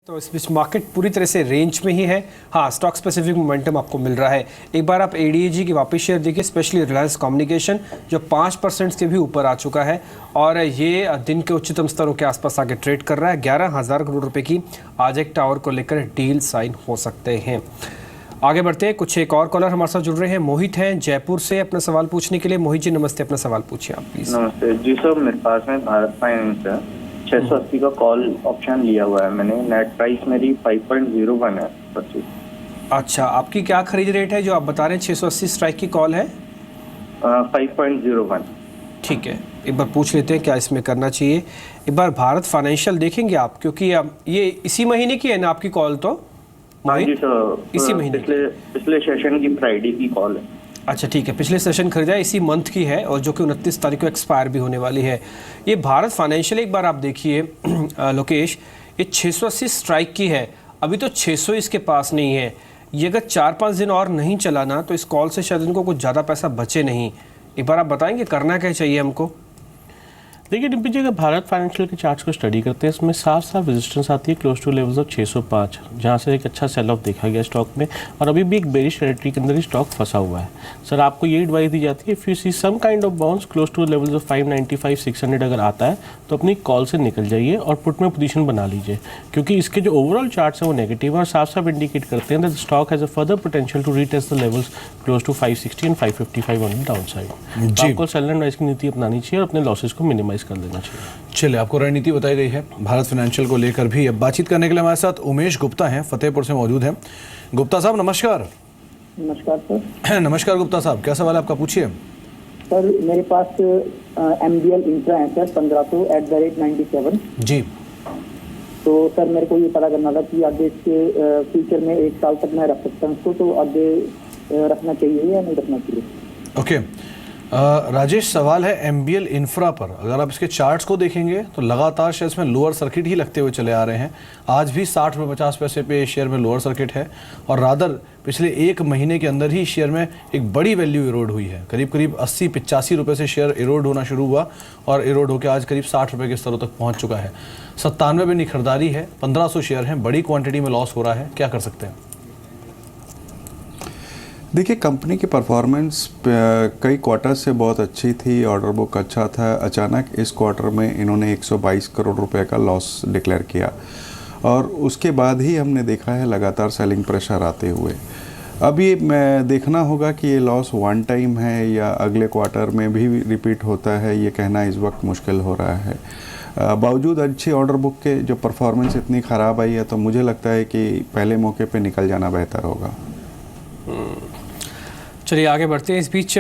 तो इस बीच मार्केट पूरी तरह से रेंज में ही है। हाँ, स्टॉक स्पेसिफिक मोमेंटम आपको मिल रहा है। एक बार आप एडीएजी के वापस शेयर देखिए, स्पेशली रिलायंस कम्युनिकेशन जो 5% से भी ऊपर आ चुका है और ये दिन के उच्चतम स्तरों के आसपास आगे ट्रेड कर रहा है। 11,000 करोड़ रुपए की आज एक टावर को लेकर डील साइन हो सकते हैं। आगे बढ़ते हैं, कुछ एक और कॉलर हमारे साथ जुड़ रहे हैं। मोहित हैं जयपुर से अपना सवाल पूछने के लिए। मोहित जी नमस्ते, अपना सवाल पूछिए आप प्लीज। नमस्ते जी सर, मेरे पास में भारत फाइनेंस है, 680 का कॉल ऑप्शन लिया हुआ है मैंने। नेट प्राइस मेरी 5.01 है 25। अच्छा, आपकी क्या खरीद रेट है जो आप बता रहे हैं? 680 स्ट्राइक की कॉल है। 5.01। ठीक है, एक बार पूछ लेते हैं क्या इसमें करना चाहिए। एक बार भारत फाइनेंशियल देखेंगे आप, क्योंकि ये इसी महीने की है ना आपकी कॉल? तो हाँ जी सर, इसी महीने पिछले सेशन की फ्राइडे की कॉल है। अच्छा ठीक है, पिछले सेशन खरीदा है, इसी मंथ की है और जो कि 29 तारीख को एक्सपायर भी होने वाली है। ये भारत फाइनेंशियल एक बार आप देखिए लोकेश, ये 680 स्ट्राइक की है। अभी तो 600 इसके पास नहीं है। ये अगर 4-5 दिन और नहीं चला ना तो इस कॉल से शायद इनको कुछ ज़्यादा पैसा बचे नहीं। एक बार आप बताएंगे करना क्या चाहिए हमको? देखिए डिम्पी जी, अगर भारत फाइनेंशियल के चार्ट्स को स्टडी करते हैं इसमें साफ साफ रेजिस्टेंस आती है क्लोज टू लेवल्स ऑफ 605, जहां से एक अच्छा सेल ऑफ देखा गया स्टॉक में और अभी भी एक बेरिश टेरिटरी के अंदर ही स्टॉक फंसा हुआ है। सर आपको ये एडवाइस दी जाती है, if you see some kind of bounce close to levels of 595 600 अगर आता है तो अपनी कॉल से निकल जाइए और पुट में पोजीशन बना लीजिए, क्योंकि इसके जो ओवरऑल चार्ट्स हैं वो नेगेटिव है और साफ साफ इंडिकेट करते हैं that the stock has a further potential to retest the levels close to 560 and 555 on the down side. आपको सेल एंड राइज की नीति अपनानी चाहिए और अपने लॉसेस को मिनिमाइज कर देना चाहिए। चलिए, आपको रणनीति बताई गई है भारत फाइनेंशियल को लेकर भी। अब बातचीत करने के लिए हमारे साथ उमेश गुप्ता हैं, फतेहपुर से मौजूद हैं। गुप्ता साहब नमस्कार। नमस्कार सर। नमस्कार गुप्ता साहब, क्या सवाल है आपका? पूछिए सर। मेरे पास MBL इंफ्रा है सर 1500@97 जी। तो सर मेरे को ये पता करना था कि आगे इसके फ्यूचर में 1 साल तक मैं रख सकता हूँ, तो आगे रखना चाहिए या नहीं रखना चाहिए? ओके राजेश, सवाल है MBL इंफ्रा पर। अगर आप इसके चार्ट्स को देखेंगे तो लगातार शेयर में लोअर सर्किट ही लगते हुए चले आ रहे हैं। आज भी 60 रुपये 50 पैसे पे शेयर में लोअर सर्किट है और रादर पिछले 1 महीने के अंदर ही शेयर में एक बड़ी वैल्यू इरोड हुई है। करीब करीब 80-85 रुपये से शेयर इरोड होना शुरू हुआ और इरोड होकर आज करीब 60 रुपये के स्तरों तक पहुँच चुका है। 97 में खरीदारी है, 1500 शेयर हैं, बड़ी क्वान्टिटी में लॉस हो रहा है, क्या कर सकते हैं? देखिए, कंपनी की परफॉर्मेंस कई क्वार्टर से बहुत अच्छी थी, ऑर्डर बुक अच्छा था। अचानक इस क्वार्टर में इन्होंने 122 करोड़ रुपए का लॉस डिक्लेयर किया और उसके बाद ही हमने देखा है लगातार सेलिंग प्रेशर आते हुए। अब ये देखना होगा कि ये लॉस वन टाइम है या अगले क्वार्टर में भी रिपीट होता है, ये कहना इस वक्त मुश्किल हो रहा है। बावजूद अच्छी ऑर्डर बुक के जो परफॉर्मेंस इतनी ख़राब आई है तो मुझे लगता है कि पहले मौके पे निकल जाना बेहतर होगा। चलिए आगे बढ़ते हैं। इस बीच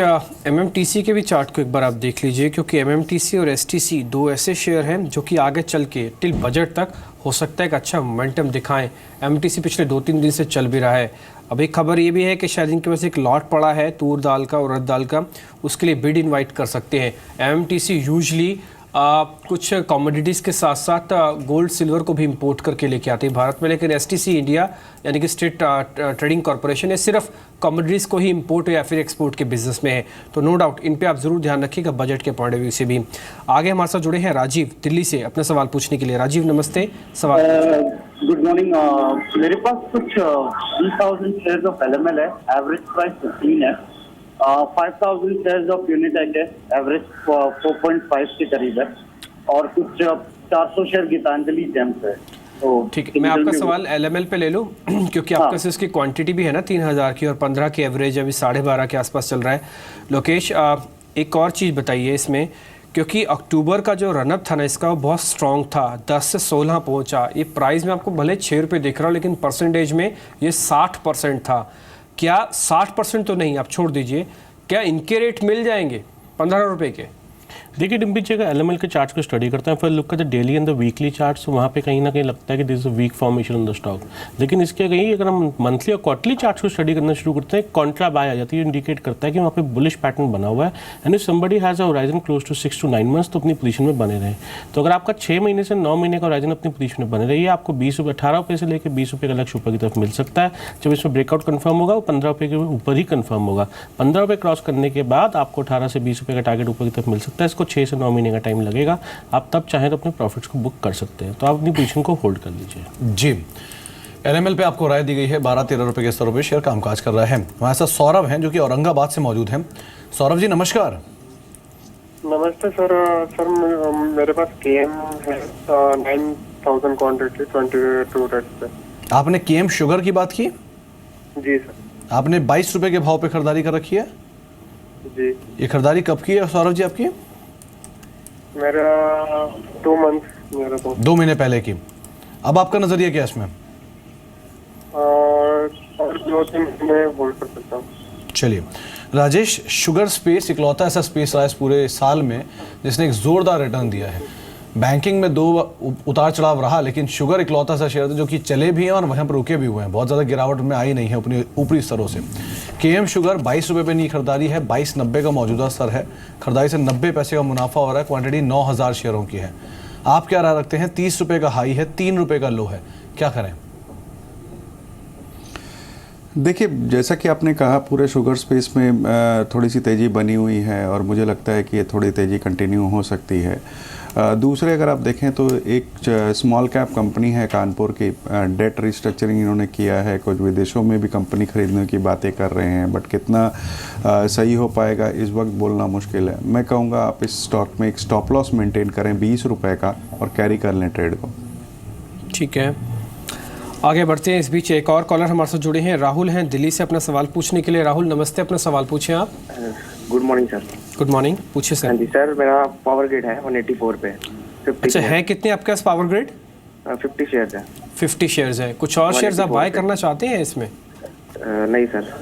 MMTC के भी चार्ट को एक बार आप देख लीजिए, क्योंकि MMTC और STC 2 ऐसे शेयर हैं जो कि आगे चल के टिल बजट तक हो सकता है एक अच्छा मोमेंटम दिखाएं। MMTC पिछले 2-3 दिन से चल भी रहा है। अब एक खबर ये भी है कि शायद इनके पास एक लॉट पड़ा है तूर दाल का, उड़द दाल का, उसके लिए बिड इनवाइट कर सकते हैं। MMTC यूजली कुछ कमोडिटीज़ के साथ साथ गोल्ड सिल्वर को भी इंपोर्ट करके लेके आती है भारत में, लेकिन STC इंडिया यानी कि स्टेट ट्रेडिंग कॉरपोरेशन ये सिर्फ कमोडिटीज़ को ही इंपोर्ट या फिर एक्सपोर्ट के बिजनेस में है। तो नो डाउट इन पे आप ज़रूर ध्यान रखिएगा बजट के पॉइंट ऑफ व्यू से भी। आगे हमारे साथ जुड़े हैं राजीव दिल्ली से अपना सवाल पूछने के लिए। राजीव नमस्ते, सवाल। Good morning. मेरे पास कुछ 3000 शेयर्स ऑफ LML है, एवरेज प्राइस 15 है। 5000 शेयर्स ऑफ यूनिटेक है, एवरेज 4.5 के करीब है और कुछ 400 शेयर गीतांजलि जेम्स है। तो ठीक है, मैं आपका सवाल LML पे ले लूँ क्योंकि आपके पास इसकी क्वांटिटी भी है ना 3000 की और 15 की एवरेज अभी 12.5 के आसपास चल रहा है। लोकेश, एक और चीज़ बताइए इसमें, क्योंकि अक्टूबर का जो रनअप था ना इसका वो बहुत स्ट्रॉन्ग था, 10 से 16 पहुंचा। ये प्राइस में आपको भले 6 रुपये दिख रहा हो लेकिन परसेंटेज में ये 60% था। क्या 60% तो नहीं, आप छोड़ दीजिए, क्या इनके रेट मिल जाएंगे 15 रुपये के? देखिए डिम्पी जी, अगर LML के चार्ट्स को स्टडी करते हैं फिर look at the daily and the weekly charts, वहाँ पे कहीं ना कहीं लगता है कि this is a weak formation on the stock. लेकिन इसके कहीं अगर हम मंथली और क्वार्टरली चार्ट्स को स्टडी करना शुरू करते हैं, कॉन्ट्रा बाय आ जाती है, इंडिकेट करता है कि वहाँ पे बुलिश पैटर्न बना हुआ है and if somebody has a horizon close to 6 to 9 months तो अपनी पोजीशन में बने रहे। तो अगर आपका 6 महीने से 9 महीने का होराइजन अपनी पोजीशन में बने रही है, आपको 18 रुपये से लेकर 20 रुपये का लक्ष्य ऊपर की तरफ मिल सकता है। जब इसमें ब्रेकआउट कन्फर्म होगा वो 15 रुपये के ऊपर ही कन्फर्म होगा। 15 रुपये क्रॉस करने के बाद आपको 18 से 20 रुपये का टारगेट ऊपर की तरफ मिल सकता है। इसको 6 से 9 महीने का टाइम लगेगा, आप तब चाहें तो अपने प्रॉफिट्स को बुक कर सकते हैं। तो आप अपनी पोजीशन को होल्ड कर लीजिए। जी। एलएमएल पे आपको राय दी गई है 12-13 रुपए के स्तर पे शेयर कामकाज कर रहा है। हमारे साथ सौरभ हैं जो कि औरंगाबाद से मौजूद हैं। सौरभ जी नमस्कार। नमस्ते सर। सर मेरे पास केएम है 9000 क्वांटिटी 22 रेट पे। आपने केएम शुगर की बात की? जी सर। आपने 22 रुपए के भाव पे खरीदारी कर रखी है? जी। ये खरीदारी कब की है सौरभ जी आपकी? मेरा 2 मंथ मेरा तो 2 महीने पहले की। अब आपका नजरिया क्या है इसमें? और 2-3 महीने होल्ड कर सकता हूँ। चलिए, राजेश, शुगर स्पेस इकलौता ऐसा स्पेस रहा है इस पूरे साल में जिसने एक जोरदार रिटर्न दिया है। बैंकिंग में 2 उतार चढ़ाव रहा, लेकिन शुगर इकलौता ऐसा शेयर था जो कि चले भी हैं और वहाँ पर रुके भी हुए हैं। बहुत ज़्यादा गिरावट में आई नहीं है अपनी ऊपरी स्तरों से। केएम शुगर 22 रुपये पे नई खरीदारी है, 22.90 का मौजूदा स्तर है। खरीदारी से 90 पैसे का मुनाफा हो रहा है। क्वांटिटी 9000 शेयरों की है। आप क्या राय रखते हैं? 30 रुपये का हाई है, 3 रुपये का लो है, क्या करें? देखिए, जैसा कि आपने कहा, पूरे शुगर स्पेस में थोड़ी सी तेज़ी बनी हुई है और मुझे लगता है कि ये थोड़ी तेज़ी कंटिन्यू हो सकती है। दूसरे अगर आप देखें तो एक स्मॉल कैप कंपनी है कानपुर की, डेट रिस्ट्रक्चरिंग इन्होंने किया है। कुछ विदेशों में भी कंपनी खरीदने की बातें कर रहे हैं, बट कितना सही हो पाएगा इस वक्त बोलना मुश्किल है। मैं कहूँगा आप इस स्टॉक में एक स्टॉप लॉस मेंटेन करें 20 रुपये का और कैरी कर लें ट्रेड को। ठीक है, आगे बढ़ते हैं। इस बीच एक और कॉलर हमारे साथ जुड़े हैं, राहुल हैं दिल्ली से अपना सवाल पूछने के लिए। राहुल नमस्ते, अपना सवाल पूछें आप। Good morning sir. Good morning, पूछिए हाँ सर। जी सर, मेरा पावर ग्रिड है 184 पे 50 अच्छा, है कितने आपके पास पावर ग्रिड? 50 शेयर्स है। 50 शेयर्स है। कुछ और शेयर्स आप बाय करना चाहते हैं इसमें? नहीं सर।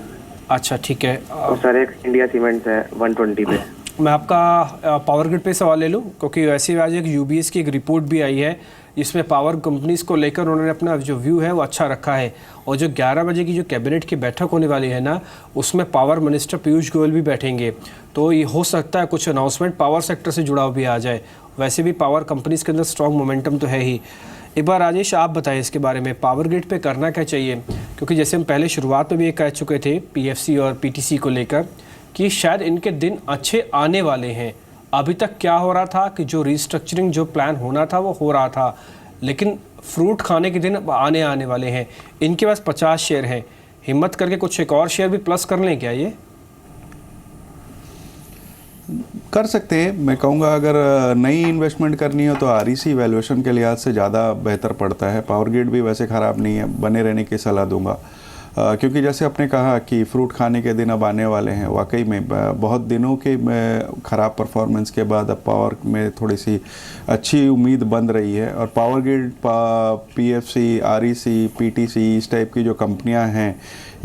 अच्छा ठीक है। और सर एक इंडिया सीमेंट्स है 120 पे। मैं आपका पावर ग्रिड पे सवाल ले लूँ, क्योंकि वैसे आज एक यूबीएस की एक रिपोर्ट भी आई है जिसमें पावर कंपनीज़ को लेकर उन्होंने अपना जो व्यू है वो अच्छा रखा है। और जो 11 बजे की जो कैबिनेट की बैठक होने वाली है ना, उसमें पावर मिनिस्टर पीयूष गोयल भी बैठेंगे। तो ये हो सकता है कुछ अनाउंसमेंट पावर सेक्टर से जुड़ा भी आ जाए। वैसे भी पावर कंपनीज़ के अंदर स्ट्रॉन्ग मोमेंटम तो है ही। एक बार राजेश आप बताएं इसके बारे में, पावर ग्रिड पे करना क्या चाहिए? क्योंकि जैसे हम पहले शुरुआत में भी ये कह चुके थे पीएफसी और पीटीसी को लेकर कि शायद इनके दिन अच्छे आने वाले हैं। अभी तक क्या हो रहा था कि जो रिस्ट्रक्चरिंग जो प्लान होना था वो हो रहा था, लेकिन फ्रूट खाने के दिन आने वाले हैं। इनके पास 50 शेयर हैं, हिम्मत करके कुछ एक और शेयर भी प्लस कर लें क्या? ये कर सकते हैं। मैं कहूँगा अगर नई इन्वेस्टमेंट करनी हो तो आरईसी वैल्यूएशन के लिहाज से ज़्यादा बेहतर पड़ता है। पावर ग्रिड भी वैसे ख़राब नहीं है, बने रहने की सलाह दूंगा। क्योंकि जैसे आपने कहा कि फ्रूट खाने के दिन अब आने वाले हैं, वाकई में बहुत दिनों के ख़राब परफॉर्मेंस के बाद अब पावर में थोड़ी सी अच्छी उम्मीद बन रही है। और power grid, PFC, REC, PTC, इस टाइप की जो कंपनियां हैं,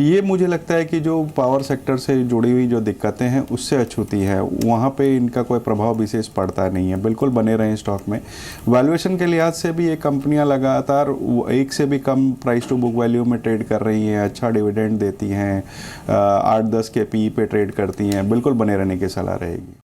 ये मुझे लगता है कि जो पावर सेक्टर से जुड़ी हुई जो दिक्कतें हैं उससे अछूती है, वहाँ पे इनका कोई प्रभाव विशेष पड़ता नहीं है। बिल्कुल बने रहें स्टॉक में। वैल्यूएशन के लिहाज से भी ये कंपनियां लगातार 1 से भी कम प्राइस टू बुक वैल्यू में ट्रेड कर रही हैं, अच्छा डिविडेंड देती हैं, 8-10 के पी पे ट्रेड करती हैं। बिल्कुल बने रहने की सलाह रहेगी।